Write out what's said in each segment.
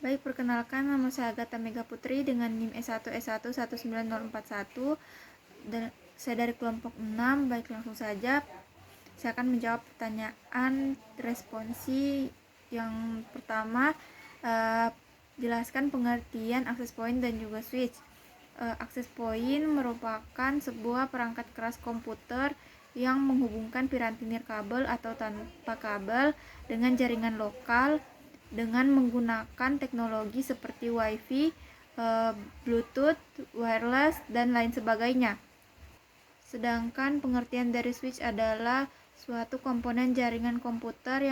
Baik, perkenalkan nama saya Agatha Mega Putri dengan NIM S1S1 19041 dan saya dari kelompok 6. Baik, langsung saja saya akan menjawab pertanyaan responsi. Yang pertama, jelaskan pengertian access point dan juga switch. Access point merupakan sebuah perangkat keras komputer yang menghubungkan piranti nirkabel atau tanpa kabel dengan jaringan lokal dengan menggunakan teknologi seperti Wi-Fi, Bluetooth, wireless, dan lain sebagainya. Sedangkan pengertian dari switch adalah suatu komponen jaringan komputer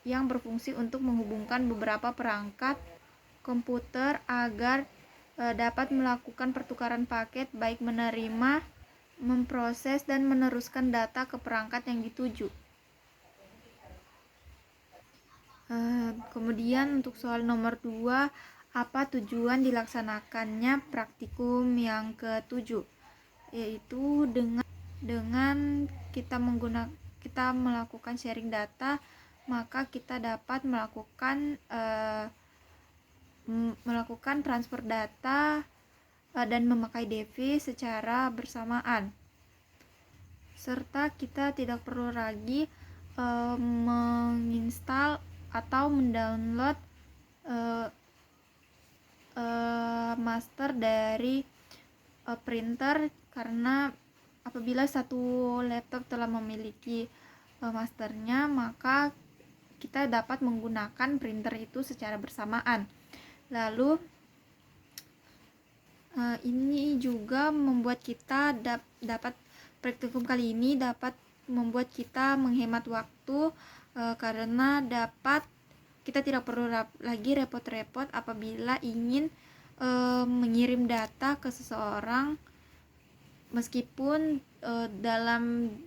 yang berfungsi untuk menghubungkan beberapa perangkat komputer agar dapat melakukan pertukaran paket, baik menerima, memproses, dan meneruskan data ke perangkat yang dituju. Kemudian untuk soal nomor 2, apa tujuan dilaksanakannya praktikum yang ke-7? Yaitu dengan kita melakukan sharing data, maka kita dapat melakukan transfer data dan memakai DV secara bersamaan, serta kita tidak perlu lagi menginstal atau mendownload master dari printer, karena apabila satu laptop telah memiliki masternya, maka kita dapat menggunakan printer itu secara bersamaan. Lalu ini juga membuat kita dapat praktikum kali ini dapat membuat kita menghemat waktu, karena kita tidak perlu lagi repot-repot apabila ingin mengirim data ke seseorang, meskipun dalam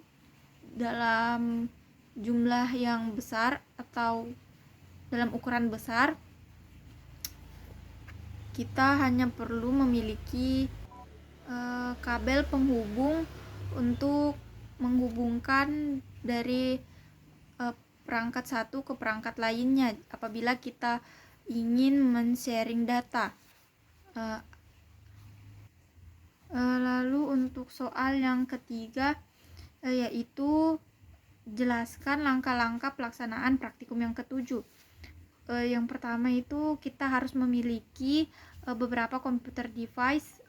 jumlah yang besar atau dalam ukuran besar. Kita hanya perlu memiliki kabel penghubung untuk menghubungkan dari perangkat satu ke perangkat lainnya apabila kita ingin men-sharing data. Lalu untuk soal yang ketiga, yaitu jelaskan langkah-langkah pelaksanaan praktikum yang ke-7. Yang pertama itu kita harus memiliki beberapa komputer device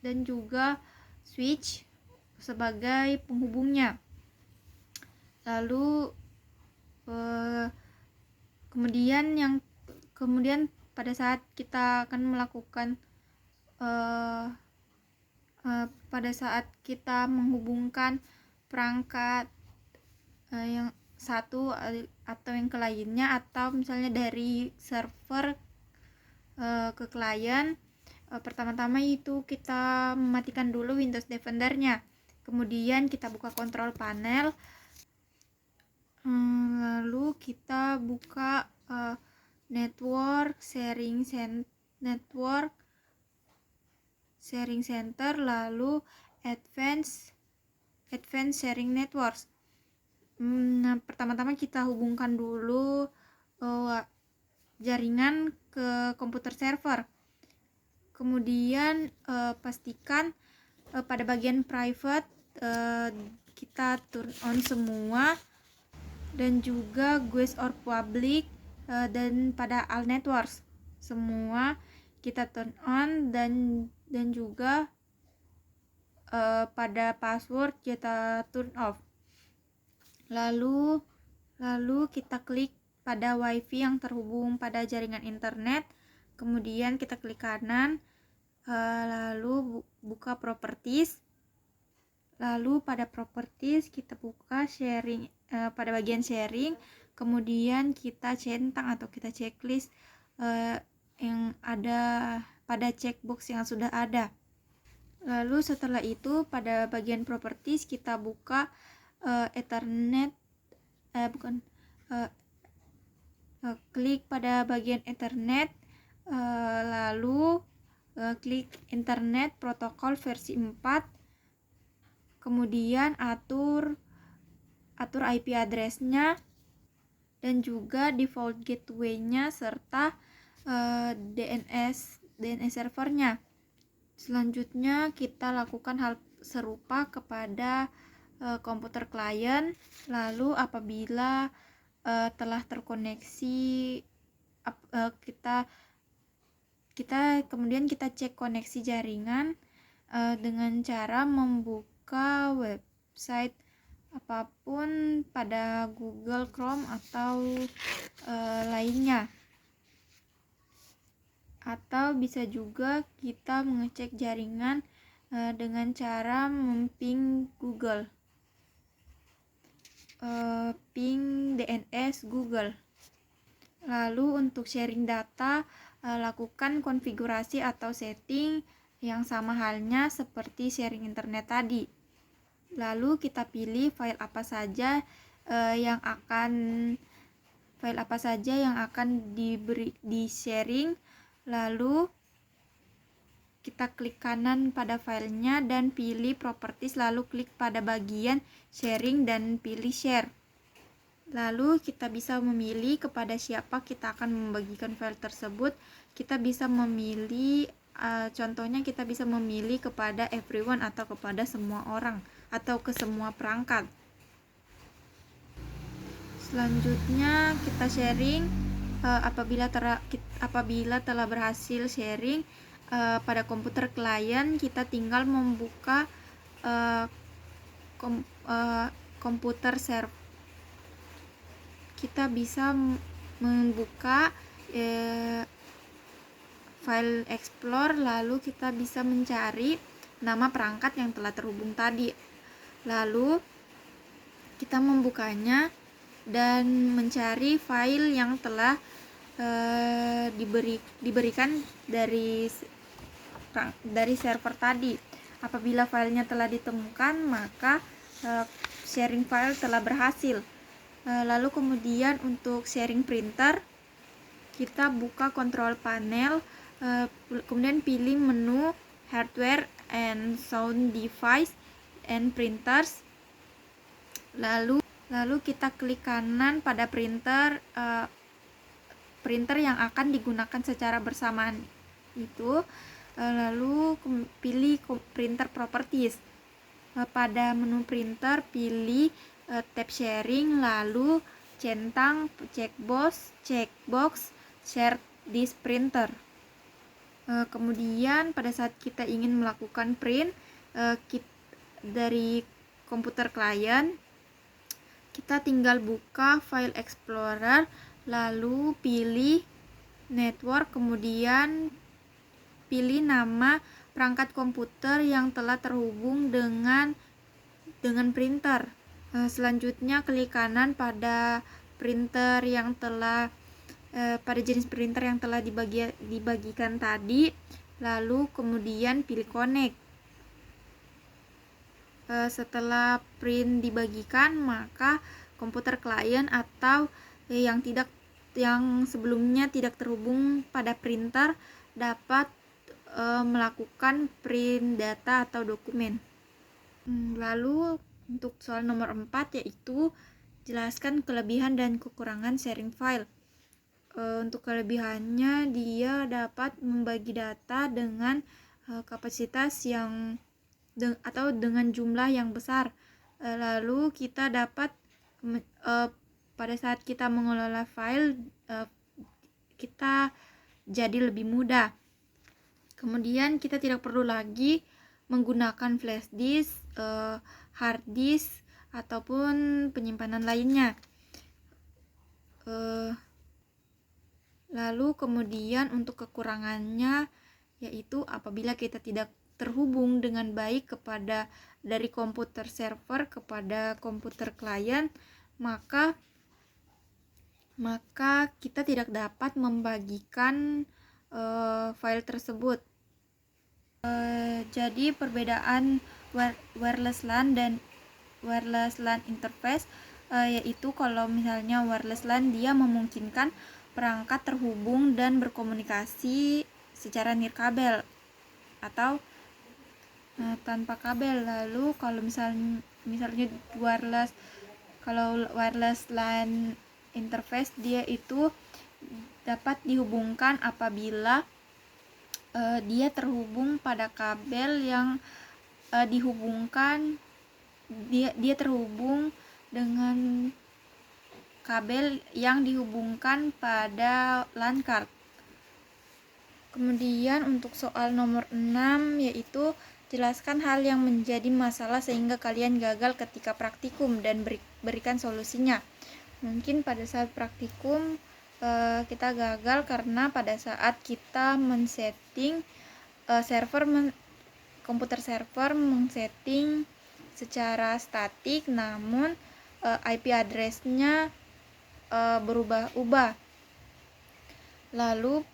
dan juga switch sebagai penghubungnya. Lalu kemudian pada saat kita akan melakukan pada saat kita menghubungkan perangkat yang satu atau yang ke lainnya, atau misalnya dari server ke klien, pertama-tama itu kita mematikan dulu Windows Defender-nya, kemudian kita buka control panel, lalu kita buka network sharing center, lalu advanced sharing networks. Nah, pertama-tama kita hubungkan dulu jaringan ke komputer server. Kemudian pastikan pada bagian private kita turn on semua, dan juga guest or public, dan pada all networks semua kita turn on, dan juga pada password kita turn off. Lalu kita klik pada WiFi yang terhubung pada jaringan internet, kemudian kita klik kanan, lalu buka properties, lalu pada properties kita buka sharing, pada bagian sharing, kemudian kita centang atau kita checklist yang ada pada checkbox yang sudah ada. Lalu setelah itu pada bagian properties kita buka Ethernet, klik pada bagian Ethernet, lalu klik Internet Protokol versi 4, kemudian atur IP address-nya dan juga default gateway-nya, serta DNS servernya. Selanjutnya kita lakukan hal serupa kepada komputer klien. Lalu apabila telah terkoneksi, kemudian kita cek koneksi jaringan dengan cara membuka website apapun pada Google Chrome atau lainnya. Atau bisa juga kita mengecek jaringan dengan cara memping Google, ping DNS Google. Lalu untuk sharing data, lakukan konfigurasi atau setting yang sama halnya seperti sharing internet tadi. Lalu kita pilih file apa saja yang akan di sharing. Lalu kita klik kanan pada filenya dan pilih properties, lalu klik pada bagian sharing dan pilih share. Lalu kita bisa memilih kepada siapa kita akan membagikan file tersebut. Kita bisa memilih, contohnya kita bisa memilih kepada everyone atau kepada semua orang atau ke semua perangkat. Selanjutnya kita sharing. Apabila telah berhasil sharing pada komputer klien, kita tinggal membuka komputer server. Kita bisa membuka file explore, lalu kita bisa mencari nama perangkat yang telah terhubung tadi. Lalu kita membukanya dan mencari file yang telah diberikan dari server tadi. Apabila filenya telah ditemukan, maka sharing file telah berhasil. Lalu kemudian untuk sharing printer, kita buka control panel, kemudian pilih menu hardware and sound device and printers. Lalu kita klik kanan pada printer yang akan digunakan secara bersamaan itu. Lalu pilih printer properties. Pada menu printer pilih tab sharing, lalu centang checkbox share this printer. Kemudian pada saat kita ingin melakukan print dari komputer klien, kita tinggal buka file explorer, lalu pilih network, kemudian pilih nama perangkat komputer yang telah terhubung dengan printer. Selanjutnya klik kanan pada printer yang telah pada jenis printer yang telah dibagikan tadi, lalu kemudian pilih connect. Setelah print dibagikan, maka komputer klien atau yang sebelumnya tidak terhubung pada printer dapat melakukan print data atau dokumen. Lalu untuk soal nomor 4, yaitu jelaskan kelebihan dan kekurangan sharing file. Untuk kelebihannya, dia dapat membagi data dengan kapasitas atau dengan jumlah yang besar. Lalu kita dapat pada saat kita mengelola file, kita jadi lebih mudah. Kemudian kita tidak perlu lagi menggunakan flash disk, hard disk ataupun penyimpanan lainnya. Lalu kemudian untuk kekurangannya, yaitu apabila kita tidak terhubung dengan baik dari komputer server kepada komputer klien, maka kita tidak dapat membagikan file tersebut. Jadi perbedaan wireless LAN dan wireless LAN interface, yaitu kalau misalnya wireless LAN dia memungkinkan perangkat terhubung dan berkomunikasi secara nirkabel atau tanpa kabel. Lalu kalau misalnya wireless LAN interface, dia itu dapat dihubungkan apabila dia terhubung pada kabel yang dia terhubung dengan kabel yang dihubungkan pada LAN card. Kemudian untuk soal nomor 6 yaitu jelaskan hal yang menjadi masalah sehingga kalian gagal ketika praktikum dan berikan solusinya. Mungkin pada saat praktikum kita gagal karena pada saat kita men-setting komputer server men-setting secara statik, namun IP address-nya berubah-ubah. Lalu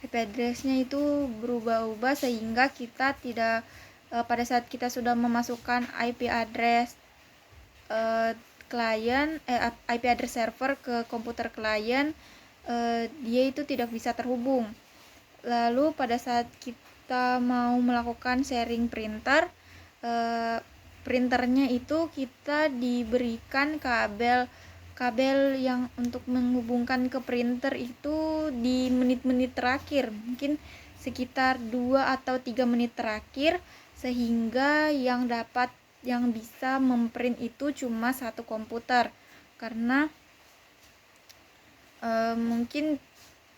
IP address-nya itu berubah-ubah sehingga kita tidak pada saat kita sudah memasukkan IP address IP address server ke komputer klien, dia itu tidak bisa terhubung. Lalu pada saat kita mau melakukan sharing printer, printernya itu kita diberikan kabel yang untuk menghubungkan ke printer itu di menit-menit terakhir, mungkin sekitar 2 atau 3 menit terakhir, sehingga yang bisa memprint itu cuma satu komputer, karena mungkin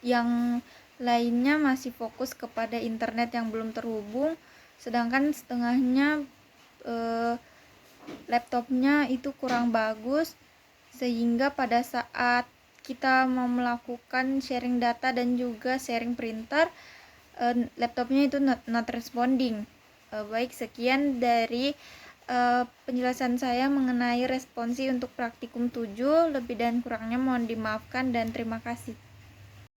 yang lainnya masih fokus kepada internet yang belum terhubung, sedangkan setengahnya laptopnya itu kurang bagus, sehingga pada saat kita mau melakukan sharing data dan juga sharing printer, laptopnya itu not responding. Baik, sekian dari penjelasan saya mengenai responsi untuk praktikum 7. Lebih dan kurangnya mohon dimaafkan dan terima kasih.